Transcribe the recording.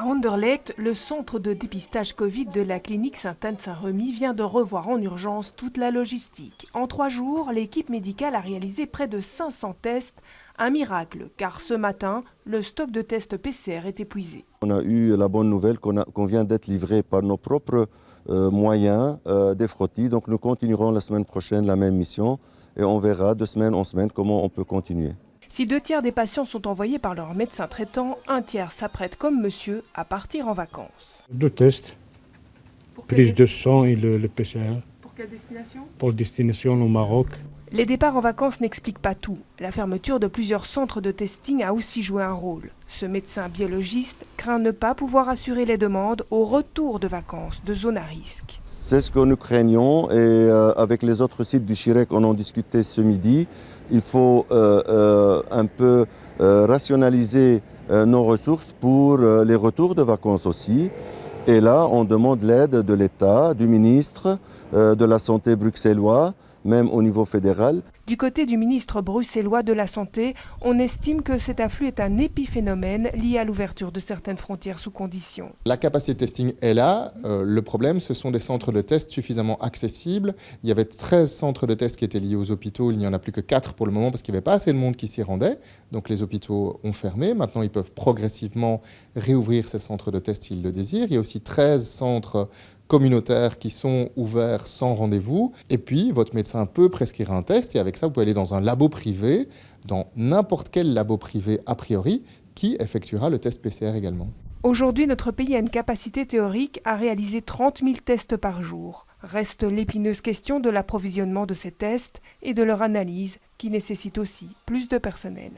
Anderlecht, le centre de dépistage Covid de la clinique Sainte-Anne-Saint-Remy vient de revoir en urgence toute la logistique. En 3 jours, l'équipe médicale a réalisé près de 500 tests. Un miracle, car ce matin, le stock de tests PCR est épuisé. On a eu la bonne nouvelle qu'on vient d'être livré par nos propres moyens des frottis. Donc nous continuerons la semaine prochaine la même mission et on verra de semaine en semaine comment on peut continuer. Si 2 tiers des patients sont envoyés par leur médecin traitant, 1 tiers s'apprête comme monsieur à partir en vacances. 2 tests, prise de sang et le PCR. Pour quelle destination? Pour destination au Maroc. Les départs en vacances n'expliquent pas tout. La fermeture de plusieurs centres de testing a aussi joué un rôle. Ce médecin biologiste craint ne pas pouvoir assurer les demandes au retour de vacances de zones à risque. C'est ce que nous craignons et avec les autres sites du Chirec, on en discutait ce midi. Il faut un peu rationaliser nos ressources pour les retours de vacances aussi. Et là, on demande l'aide de l'État, du ministre de la Santé bruxellois, même au niveau fédéral. Du côté du ministre bruxellois de la Santé, on estime que cet afflux est un épiphénomène lié à l'ouverture de certaines frontières sous conditions. La capacité de testing est là. Le problème, ce sont des centres de tests suffisamment accessibles. Il y avait 13 centres de tests qui étaient liés aux hôpitaux. Il n'y en a plus que 4 pour le moment parce qu'il n'y avait pas assez de monde qui s'y rendait. Donc les hôpitaux ont fermé. Maintenant, ils peuvent progressivement réouvrir ces centres de tests s'ils le désirent. Il y a aussi 13 centres communautaires qui sont ouverts sans rendez-vous. Et puis, votre médecin peut prescrire un test et avec ça, vous pouvez aller dans un labo privé, dans n'importe quel labo privé a priori, qui effectuera le test PCR également. Aujourd'hui, notre pays a une capacité théorique à réaliser 30 000 tests par jour. Reste l'épineuse question de l'approvisionnement de ces tests et de leur analyse qui nécessite aussi plus de personnel.